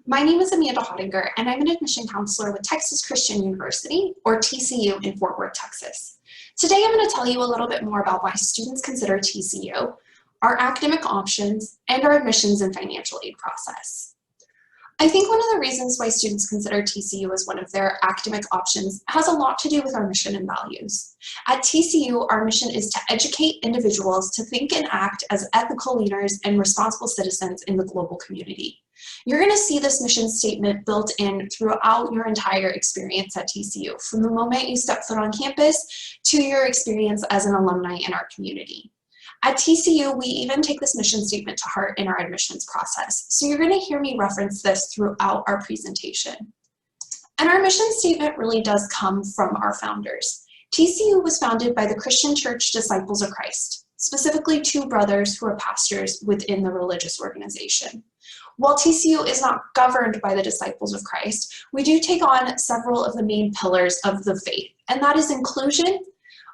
My name is Amanda Hottinger, and I'm an admission counselor with Texas Christian University, or TCU, in Fort Worth, Texas. Today, I'm going to tell you a little bit more about why students consider TCU, our academic options, and our admissions and financial aid process. I think one of the reasons why students consider TCU as one of their academic options has a lot to do with our mission and values. At TCU, our mission is to educate individuals to think and act as ethical leaders and responsible citizens in the global community. You're going to see this mission statement built in throughout your entire experience at TCU, from the moment you step foot on campus to your experience as an alumni in our community. At TCU, we even take this mission statement to heart in our admissions process. So you're going to hear me reference this throughout our presentation. And our mission statement really does come from our founders. TCU was founded by the Christian Church Disciples of Christ, specifically two brothers who are pastors within the religious organization. While TCU is not governed by the Disciples of Christ, we do take on several of the main pillars of the faith, and that is inclusion,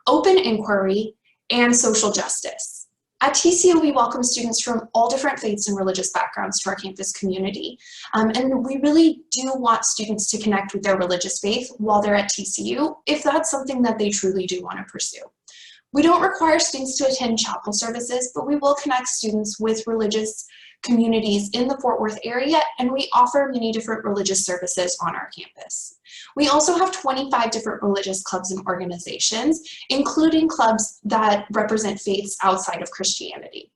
open inquiry, and social justice. At TCU, we welcome students from all different faiths and religious backgrounds to our campus community. And we really do want students to connect with their religious faith while they're at TCU, if that's something that they truly do want to pursue. We don't require students to attend chapel services, but we will connect students with religious communities in the Fort Worth area, and we offer many different religious services on our campus. We also have 25 different religious clubs and organizations, including clubs that represent faiths outside of Christianity.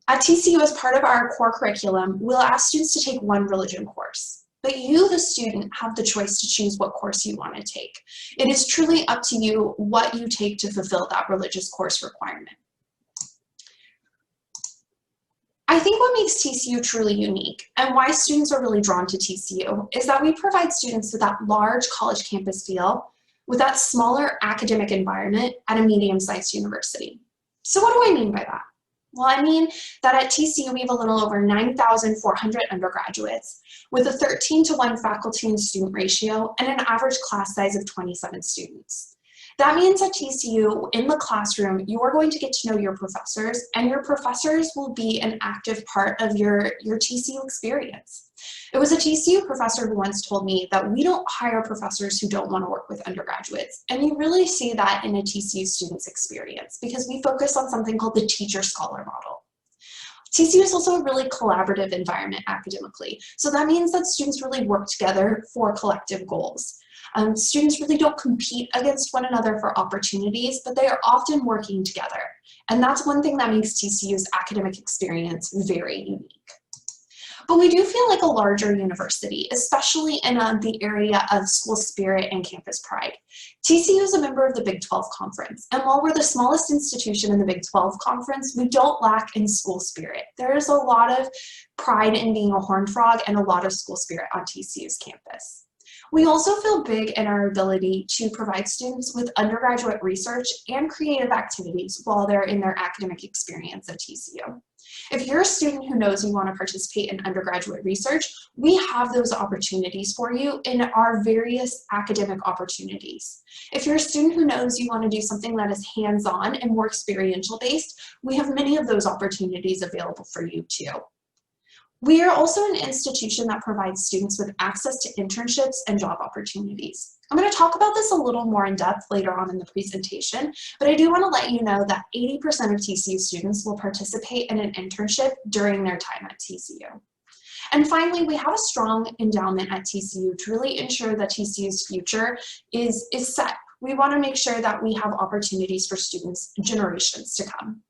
At TCU, as part of our core curriculum, we'll ask students to take one religion course, but you, the student, have the choice to choose what course you want to take. It is truly up to you what you take to fulfill that religious course requirement. I think what makes TCU truly unique and why students are really drawn to TCU is that we provide students with that large college campus feel with that smaller academic environment at a medium-sized university. So what do I mean by that? Well, I mean that at TCU we have a little over 9,400 undergraduates with a 13-to-1 faculty and student ratio and an average class size of 27 students. That means at TCU, in the classroom, you are going to get to know your professors, and your professors will be an active part of your TCU experience. It was a TCU professor who once told me that we don't hire professors who don't want to work with undergraduates, and you really see that in a TCU student's experience because we focus on something called the teacher-scholar model. TCU is also a really collaborative environment academically, so that means that students really work together for collective goals. Students really don't compete against one another for opportunities, but they are often working together. And that's one thing that makes TCU's academic experience very unique. But we do feel like a larger university, especially in the area of school spirit and campus pride. TCU is a member of the Big 12 Conference, and while we're the smallest institution in the Big 12 Conference, we don't lack in school spirit. There is a lot of pride in being a Horned Frog and a lot of school spirit on TCU's campus. We also feel big in our ability to provide students with undergraduate research and creative activities while they're in their academic experience at TCU. If you're a student who knows you want to participate in undergraduate research, we have those opportunities for you in our various academic opportunities. If you're a student who knows you want to do something that is hands-on and more experiential based, we have many of those opportunities available for you too. We are also an institution that provides students with access to internships and job opportunities. I'm going to talk about this a little more in depth later on in the presentation, but I do want to let you know that 80% of TCU students will participate in an internship during their time at TCU. And finally, we have a strong endowment at TCU to really ensure that TCU's future is set. We want to make sure that we have opportunities for students generations to come.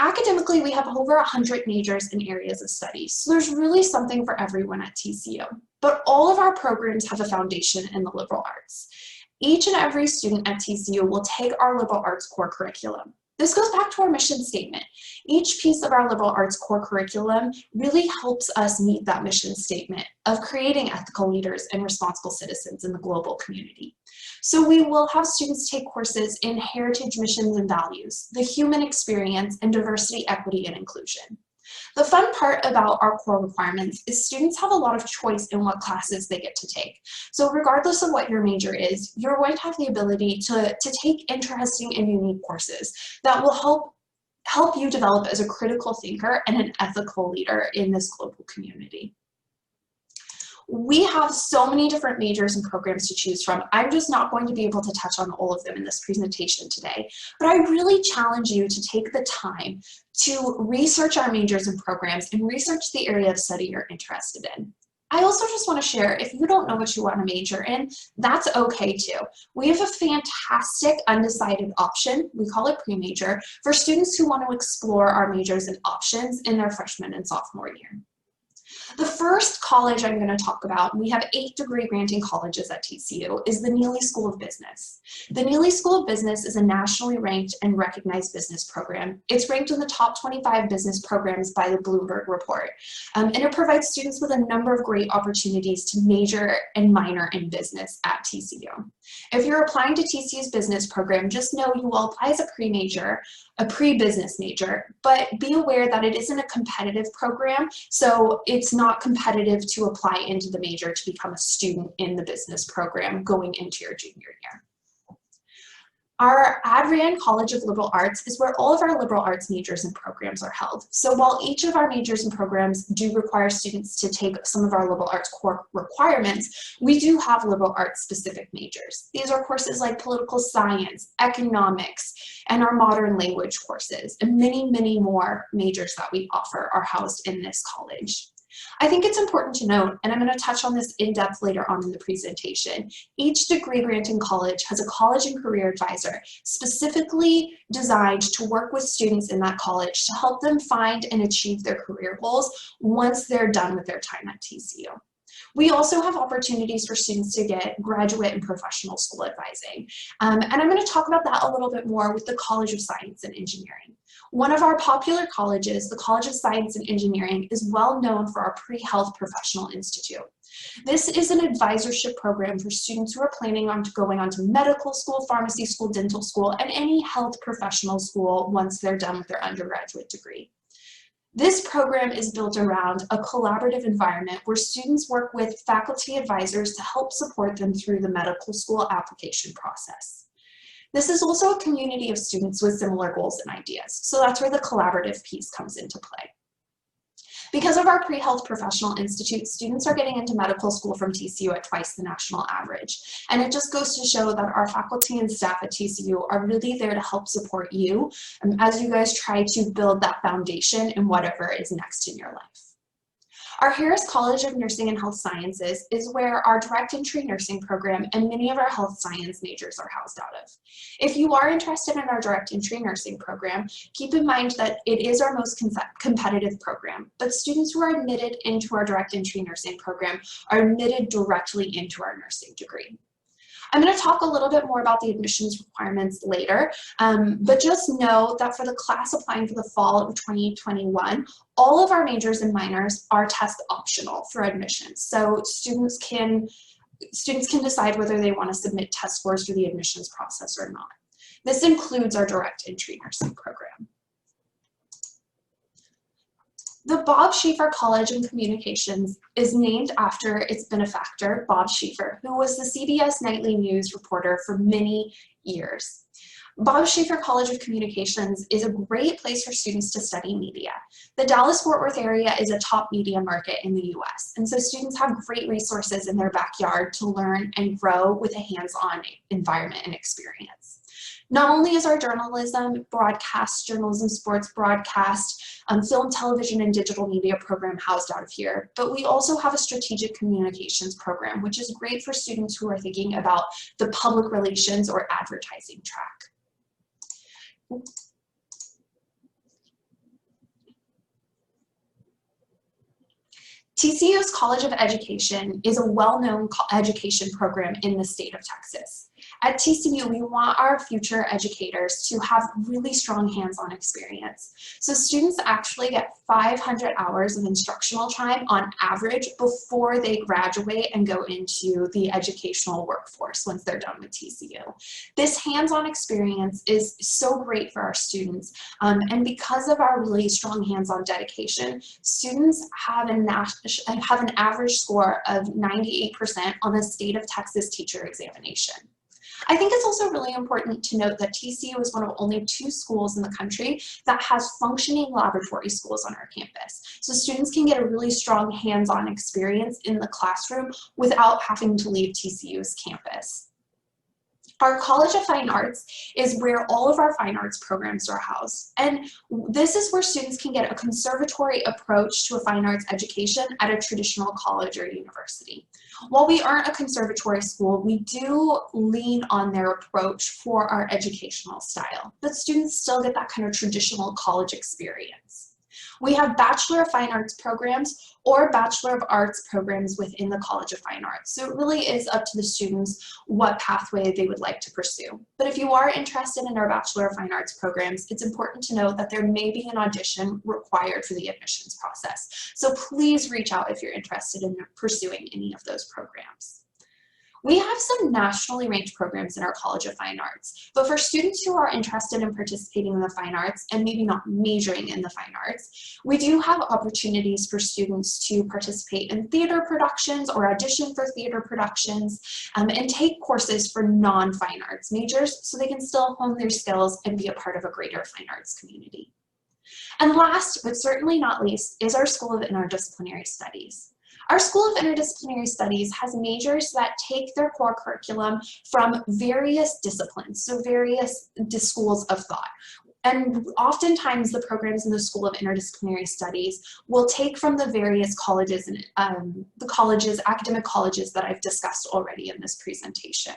Academically, we have over 100 majors and areas of study, so there's really something for everyone at TCU. But all of our programs have a foundation in the liberal arts. Each and every student at TCU will take our liberal arts core curriculum. This goes back to our mission statement. Each piece of our liberal arts core curriculum really helps us meet that mission statement of creating ethical leaders and responsible citizens in the global community. So we will have students take courses in heritage, missions, and values, the human experience, and diversity, equity, and inclusion. The fun part about our core requirements is students have a lot of choice in what classes they get to take. So regardless of what your major is, you're going to have the ability to take interesting and unique courses that will help you develop as a critical thinker and an ethical leader in this global community. We have so many different majors and programs to choose from. I'm just not going to be able to touch on all of them in this presentation today, but I really challenge you to take the time to research our majors and programs and research the area of study you're interested in. I also just want to share, if you don't know what you want to major in, that's okay too. We have a fantastic undecided option, we call it pre-major, for students who want to explore our majors and options in their freshman and sophomore year. The first college I'm going to talk about, we have 8 degree granting colleges at TCU, is the Neely School of Business. The Neely School of Business is a nationally ranked and recognized business program. It's ranked in the top 25 business programs by the Bloomberg Report, and it provides students with a number of great opportunities to major and minor in business at TCU. If you're applying to TCU's business program, just know you will apply as a pre-major, a pre-business major, but be aware that it isn't a competitive program, so it's not competitive to apply into the major to become a student in the business program going into your junior year. Our Adrian College of Liberal Arts is where all of our liberal arts majors and programs are held. So while each of our majors and programs do require students to take some of our liberal arts core requirements, we do have liberal arts specific majors. These are courses like political science, economics, and our modern language courses, and many, many more majors that we offer are housed in this college. I think it's important to note, and I'm going to touch on this in depth later on in the presentation, each degree granting college has a college and career advisor specifically designed to work with students in that college to help them find and achieve their career goals once they're done with their time at TCU. We also have opportunities for students to get graduate and professional school advising. And I'm going to talk about that a little bit more with the College of Science and Engineering. One of our popular colleges, the College of Science and Engineering, is well known for our Pre-Health Professional Institute. This is an advisorship program for students who are planning on going on to medical school, pharmacy school, dental school, and any health professional school once they're done with their undergraduate degree. This program is built around a collaborative environment where students work with faculty advisors to help support them through the medical school application process. This is also a community of students with similar goals and ideas, so that's where the collaborative piece comes into play. Because of our Pre-Health Professional Institute, students are getting into medical school from TCU at twice the national average. And it just goes to show that our faculty and staff at TCU are really there to help support you as you guys try to build that foundation in whatever is next in your life. Our Harris College of Nursing and Health Sciences is where our direct entry nursing program and many of our health science majors are housed out of. If you are interested in our direct entry nursing program, keep in mind that it is our most competitive program, but students who are admitted into our direct entry nursing program are admitted directly into our nursing degree. I'm going to talk a little bit more about the admissions requirements later, but just know that for the class applying for the fall of 2021, all of our majors and minors are test optional for admissions. So students can decide whether they want to submit test scores for the admissions process or not. This includes our direct entry nursing program. The Bob Schieffer College of Communications is named after its benefactor, Bob Schieffer, who was the CBS Nightly News reporter for many years. Bob Schieffer College of Communications is a great place for students to study media. The Dallas-Fort Worth area is a top media market in the US, and so students have great resources in their backyard to learn and grow with a hands-on environment and experience. Not only is our journalism, journalism, sports broadcast, film, television, and digital media program housed out of here, but we also have a strategic communications program, which is great for students who are thinking about the public relations or advertising track. TCU's College of Education is a well-known education program in the state of Texas. At TCU, we want our future educators to have really strong hands-on experience. So students actually get 500 hours of instructional time on average before they graduate and go into the educational workforce once they're done with TCU. This hands-on experience is so great for our students, and because of our really strong hands-on dedication, students have an average score of 98% on the state of Texas teacher examination. I think it's also really important to note that TCU is one of only 2 schools in the country that has functioning laboratory schools on our campus. So students can get a really strong hands-on experience in the classroom without having to leave TCU's campus. Our College of Fine Arts is where all of our fine arts programs are housed. And this is where students can get a conservatory approach to a fine arts education at a traditional college or university. While we aren't a conservatory school, we do lean on their approach for our educational style, but students still get that kind of traditional college experience. We have Bachelor of Fine Arts programs or Bachelor of Arts programs within the College of Fine Arts. So it really is up to the students what pathway they would like to pursue. But if you are interested in our Bachelor of Fine Arts programs, it's important to know that there may be an audition required for the admissions process. So please reach out if you're interested in pursuing any of those programs. We have some nationally ranked programs in our College of Fine Arts, but for students who are interested in participating in the fine arts and maybe not majoring in the fine arts, we do have opportunities for students to participate in theater productions or audition for theater productions and take courses for non-fine arts majors so they can still hone their skills and be a part of a greater fine arts community. And last, but certainly not least, is our School of Interdisciplinary Studies. Our School of Interdisciplinary Studies has majors that take their core curriculum from various disciplines, so various schools of thought. And oftentimes the programs in the School of Interdisciplinary Studies will take from the various colleges and academic colleges that I've discussed already in this presentation.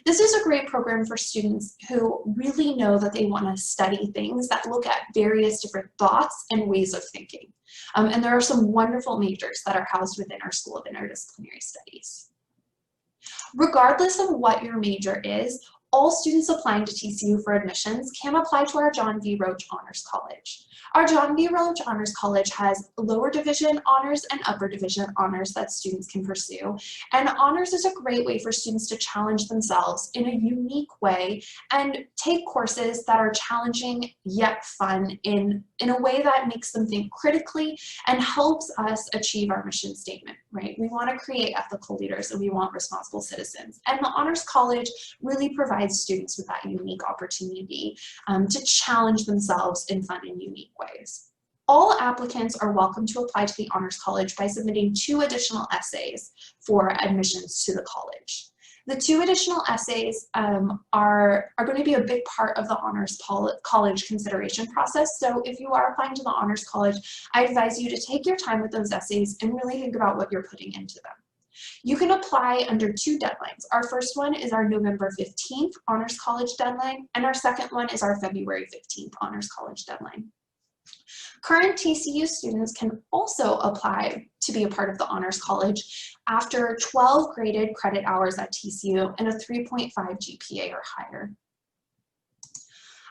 This is a great program for students who really know that they want to study things that look at various different thoughts and ways of thinking. And there are some wonderful majors that are housed within our School of Interdisciplinary Studies. Regardless of what your major is, all students applying to TCU for admissions can apply to our John V. Roach Honors College. Our John V. Roach Honors College has lower division honors and upper division honors that students can pursue. And honors is a great way for students to challenge themselves in a unique way and take courses that are challenging yet fun in a way that makes them think critically and helps us achieve our mission statement, right? We want to create ethical leaders and we want responsible citizens. And the Honors College really provides students with that unique opportunity to challenge themselves in fun and unique ways. All applicants are welcome to apply to the Honors College by submitting 2 additional essays for admissions to the college. The 2 additional essays are going to be a big part of the Honors College consideration process. So if you are applying to the Honors College, I advise you to take your time with those essays and really think about what you're putting into them. You can apply under 2 deadlines. Our first one is our November 15th Honors College deadline, and our second one is our February 15th Honors College deadline. Current TCU students can also apply to be a part of the Honors College after 12 graded credit hours at TCU and a 3.5 GPA or higher.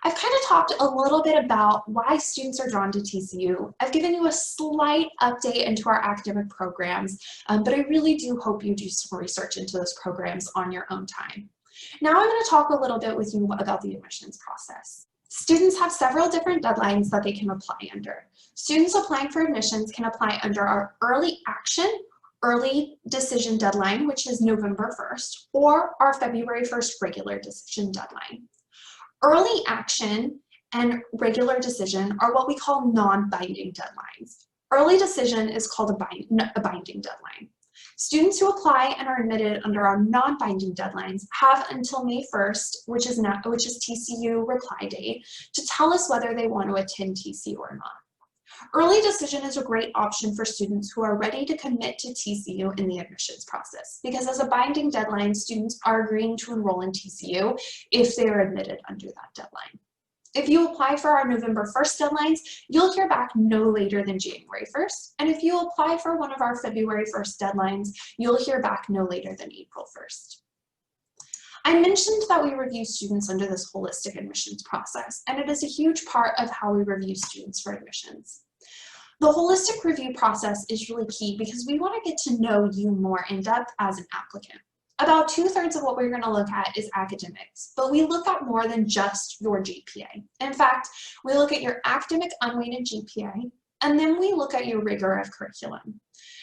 I've kind of talked a little bit about why students are drawn to TCU. I've given you a slight update into our academic programs, but I really do hope you do some research into those programs on your own time. Now I'm going to talk a little bit with you about the admissions process. Students have several different deadlines that they can apply under. Students applying for admissions can apply under our early action, early decision deadline, which is November 1st, or our February 1st regular decision deadline. Early action and regular decision are what we call non-binding deadlines. Early decision is called a binding deadline. Students who apply and are admitted under our non-binding deadlines have until May 1st, which is TCU reply date, to tell us whether they want to attend TCU or not. Early decision is a great option for students who are ready to commit to TCU in the admissions process, because as a binding deadline, students are agreeing to enroll in TCU if they are admitted under that deadline. If you apply for our November 1st deadlines, you'll hear back no later than January 1st. And if you apply for one of our February 1st deadlines, you'll hear back no later than April 1st. I mentioned that we review students under this holistic admissions process, and it is a huge part of how we review students for admissions. The holistic review process is really key because we want to get to know you more in depth as an applicant. About 2/3 of what we're going to look at is academics, but we look at more than just your GPA. In fact, we look at your academic unweighted GPA, And then we look at your rigor of curriculum.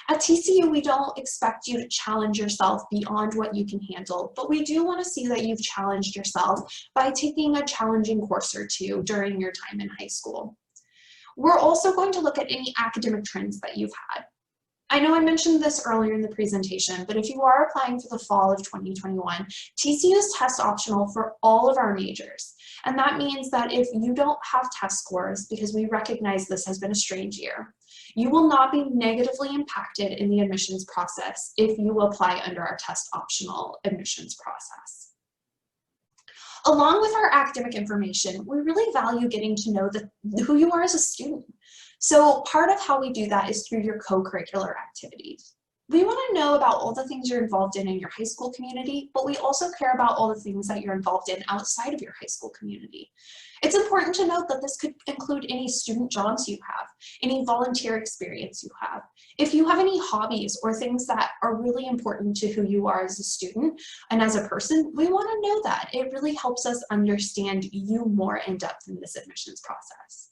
At TCU, we don't expect you to challenge yourself beyond what you can handle, but we do want to see that you've challenged yourself by taking a challenging course or two during your time in high school. We're also going to look at any academic trends that you've had. I know I mentioned this earlier in the presentation, but if you are applying for the fall of 2021, TCU is test optional for all of our majors. And that means that if you don't have test scores, because we recognize this has been a strange year, you will not be negatively impacted in the admissions process if you apply under our test optional admissions process. Along with our academic information, we really value getting to know who you are as a student. So part of how we do that is through your co-curricular activities. We want to know about all the things you're involved in your high school community, but we also care about all the things that you're involved in outside of your high school community. It's important to note that this could include any student jobs you have, any volunteer experience you have. If you have any hobbies or things that are really important to who you are as a student and as a person, we want to know that. It really helps us understand you more in depth in this admissions process.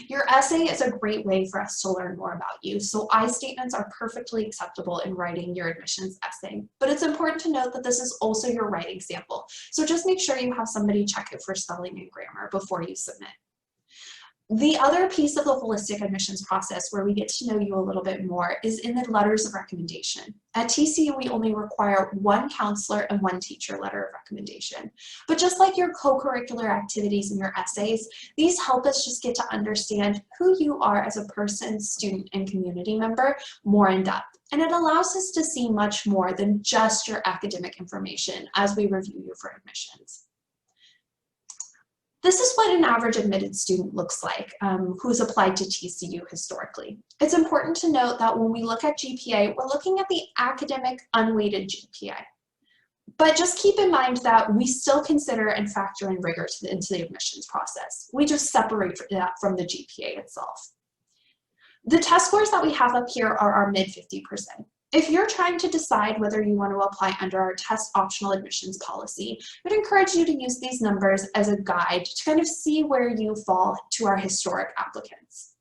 Your essay is a great way for us to learn more about you, so I statements are perfectly acceptable in writing your admissions essay, but it's important to note that this is also your writing sample, so just make sure you have somebody check it for spelling and grammar before you submit. The other piece of the holistic admissions process where we get to know you a little bit more is in the letters of recommendation. At TCU, we only require one counselor and one teacher letter of recommendation. But just like your co-curricular activities and your essays, these help us just get to understand who you are as a person, student, and community member more in depth. And it allows us to see much more than just your academic information as we review you for admissions. This is what an average admitted student looks like who's applied to TCU historically. It's important to note that when we look at GPA, we're looking at the academic unweighted GPA. But just keep in mind that we still consider and factor in rigor into the admissions process. We just separate that from the GPA itself. The test scores that we have up here are our mid 50%. If you're trying to decide whether you want to apply under our test optional admissions policy, I would encourage you to use these numbers as a guide to kind of see where you fall to our historic applicants.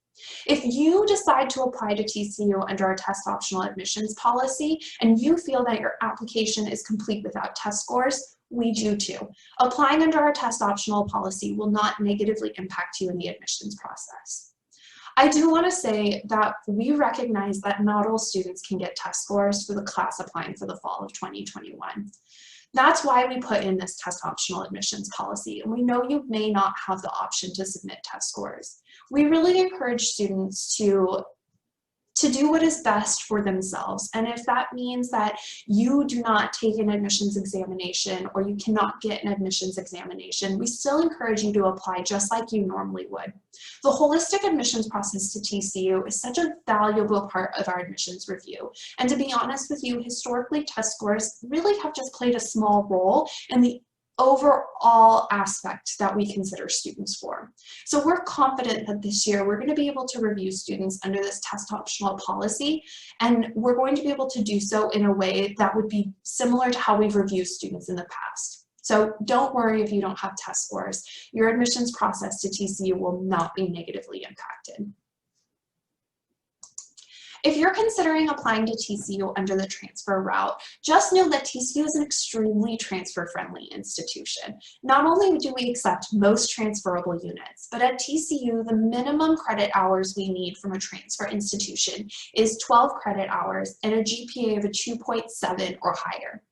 If you decide to apply to TCU under our test optional admissions policy and you feel that your application is complete without test scores, we do too. Applying under our test optional policy will not negatively impact you in the admissions process. I do want to say that we recognize that not all students can get test scores for the class applying for the fall of 2021. That's why we put in this test optional admissions policy, and we know you may not have the option to submit test scores. We really encourage students to do what is best for themselves. And if that means that you do not take an admissions examination or you cannot get an admissions examination, we still encourage you to apply just like you normally would. The holistic admissions process to TCU is such a valuable part of our admissions review. And to be honest with you, historically, test scores really have just played a small role in the overall aspect that we consider students for. So we're confident that this year we're going to be able to review students under this test optional policy, and we're going to be able to do so in a way that would be similar to how we've reviewed students in the past. So don't worry if you don't have test scores. Your admissions process to TCU will not be negatively impacted. If you're considering applying to TCU under the transfer route, just know that TCU is an extremely transfer-friendly institution. Not only do we accept most transferable units, but at TCU, the minimum credit hours we need from a transfer institution is 12 credit hours and a GPA of a 2.7 or higher.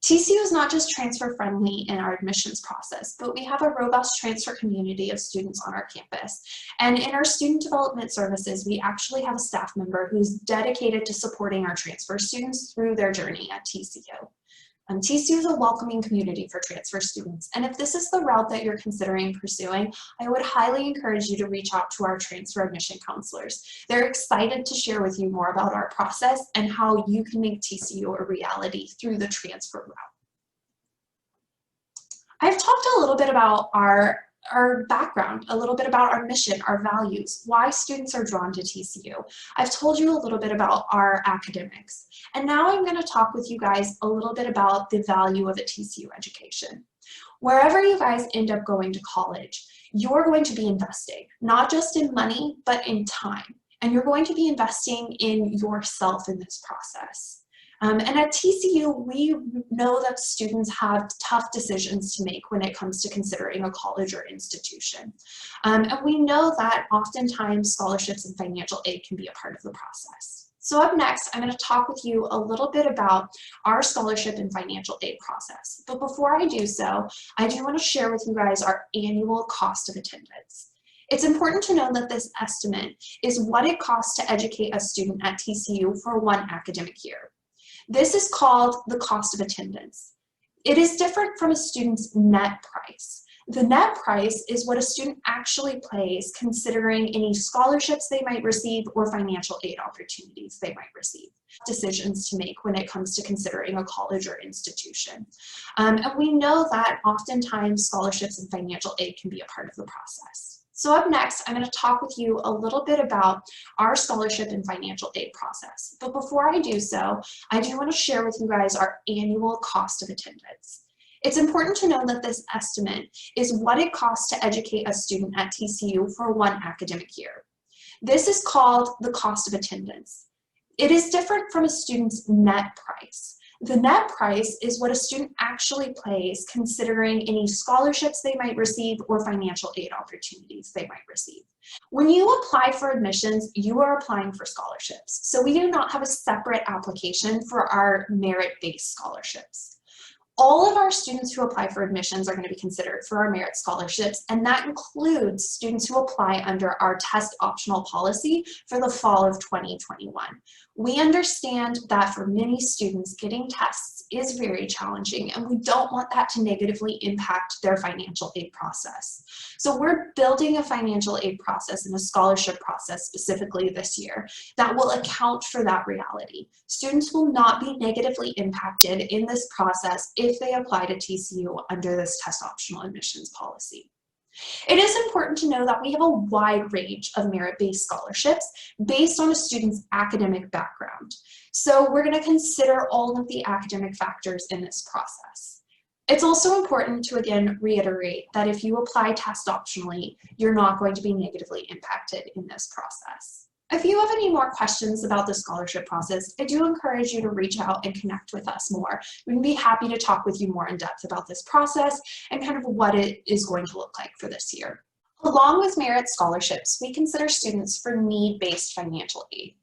TCU is not just transfer friendly in our admissions process, but we have a robust transfer community of students on our campus. And in our student development services, we actually have a staff member who's dedicated to supporting our transfer students through their journey at TCU. TCU is a welcoming community for transfer students. And if this is the route that you're considering pursuing, I would highly encourage you to reach out to our transfer admission counselors. They're excited to share with you more about our process and how you can make TCU a reality through the transfer route. I've talked a little bit about our background, a little bit about our mission, our values, why students are drawn to TCU. I've told you a little bit about our academics. And now I'm going to talk with you guys a little bit about the value of a TCU education. Wherever you guys end up going to college, you're going to be investing, not just in money, but in time. and you're going to be investing in yourself in this process. And at TCU, we know that students have tough decisions to make when it comes to considering a college or institution. And we know that oftentimes scholarships and financial aid can be a part of the process. So up next, I'm going to talk with you a little bit about our scholarship and financial aid process. But before I do so, I do want to share with you guys our annual cost of attendance. It's important to know that this estimate is what it costs to educate a student at TCU for one academic year. This is called the cost of attendance. It is different from a student's net price. The net price is what a student actually pays considering any scholarships they might receive or financial aid opportunities they might receive. Decisions to make when it comes to considering a college or institution. And we know that oftentimes scholarships and financial aid can be a part of the process. So up next, I'm going to talk with you a little bit about our scholarship and financial aid process. But before I do so, I do want to share with you guys our annual cost of attendance. It's important to know that this estimate is what it costs to educate a student at TCU for one academic year. This is called the cost of attendance. It is different from a student's net price. The net price is what a student actually pays considering any scholarships they might receive or financial aid opportunities they might receive. When you apply for admissions, you are applying for scholarships. So we do not have a separate application for our merit-based scholarships. All of our students who apply for admissions are going to be considered for our merit scholarships, and that includes students who apply under our test optional policy for the fall of 2021. We understand that for many students, getting tests is very challenging, and we don't want that to negatively impact their financial aid process. So we're building a financial aid process and a scholarship process specifically this year that will account for that reality. Students will not be negatively impacted in this process if they apply to TCU under this test optional admissions policy. It is important to know that we have a wide range of merit-based scholarships based on a student's academic background. So we're going to consider all of the academic factors in this process. It's also important to again reiterate that if you apply test optionally, you're not going to be negatively impacted in this process. If you have any more questions about the scholarship process, I do encourage you to reach out and connect with us more. We'd be happy to talk with you more in depth about this process and kind of what it is going to look like for this year. Along with merit scholarships, we consider students for need-based financial aid.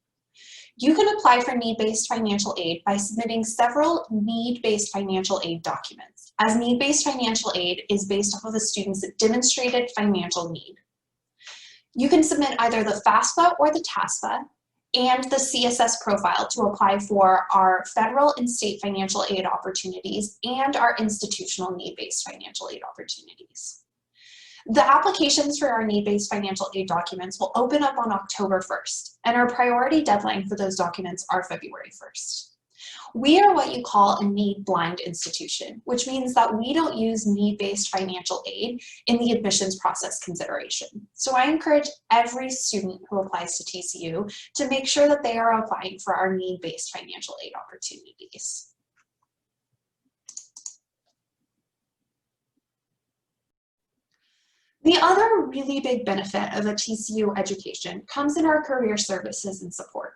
You can apply for need-based financial aid by submitting several need-based financial aid documents, as need-based financial aid is based off of a student's demonstrated financial need. You can submit either the FAFSA or the TASFA and the CSS profile to apply for our federal and state financial aid opportunities and our institutional need-based financial aid opportunities. The applications for our need-based financial aid documents will open up on October 1st, and our priority deadline for those documents are February 1st. We are what you call a need-blind institution, which means that we don't use need-based financial aid in the admissions process consideration. So I encourage every student who applies to TCU to make sure that they are applying for our need-based financial aid opportunities. The other really big benefit of a TCU education comes in our career services and support.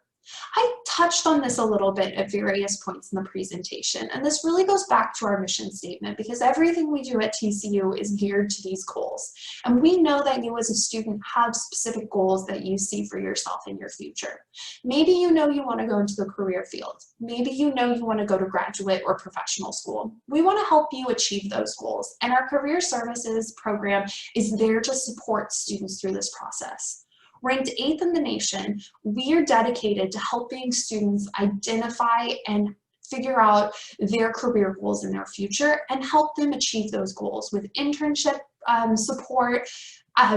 I touched on this a little bit at various points in the presentation, and this really goes back to our mission statement because everything we do at TCU is geared to these goals. And we know that you as a student have specific goals that you see for yourself in your future. Maybe you know you want to go into the career field. Maybe you know you want to go to graduate or professional school. We want to help you achieve those goals, and our career services program is there to support students through this process. Ranked 8th in the nation, we are dedicated to helping students identify and figure out their career goals in their future and help them achieve those goals with internship support,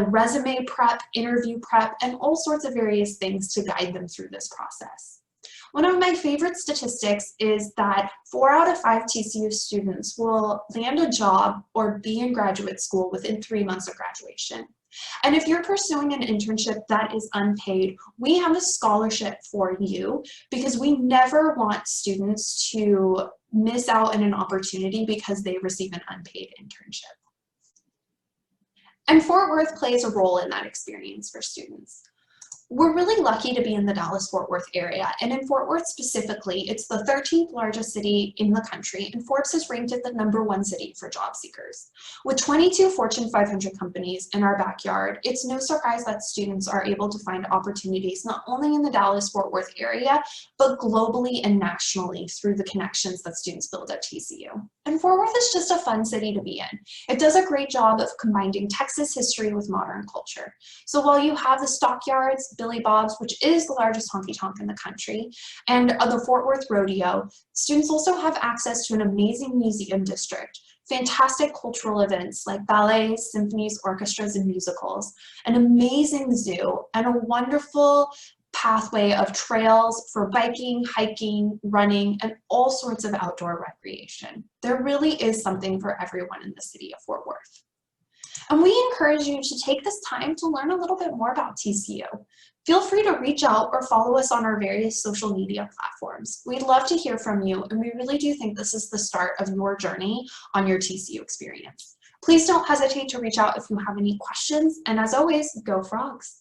resume prep, interview prep, and all sorts of various things to guide them through this process. One of my favorite statistics is that 4 out of 5 TCU students will land a job or be in graduate school within 3 months of graduation. And if you're pursuing an internship that is unpaid, we have a scholarship for you because we never want students to miss out on an opportunity because they receive an unpaid internship. And Fort Worth plays a role in that experience for students. We're really lucky to be in the Dallas-Fort Worth area, and in Fort Worth specifically, it's the 13th largest city in the country, and Forbes has ranked it the #1 city for job seekers. With 22 Fortune 500 companies in our backyard, it's no surprise that students are able to find opportunities not only in the Dallas-Fort Worth area, but globally and nationally through the connections that students build at TCU. And Fort Worth is just a fun city to be in. It does a great job of combining Texas history with modern culture. So while you have the Stockyards, Billy Bob's, which is the largest honky-tonk in the country, and the Fort Worth Rodeo, students also have access to an amazing museum district, fantastic cultural events like ballets, symphonies, orchestras, and musicals, an amazing zoo, and a wonderful pathway of trails for biking, hiking, running, and all sorts of outdoor recreation. There really is something for everyone in the city of Fort Worth. And we encourage you to take this time to learn a little bit more about TCU. Feel free to reach out or follow us on our various social media platforms. We'd love to hear from you, and we really do think this is the start of your journey on your TCU experience. Please don't hesitate to reach out if you have any questions, and as always, go Frogs!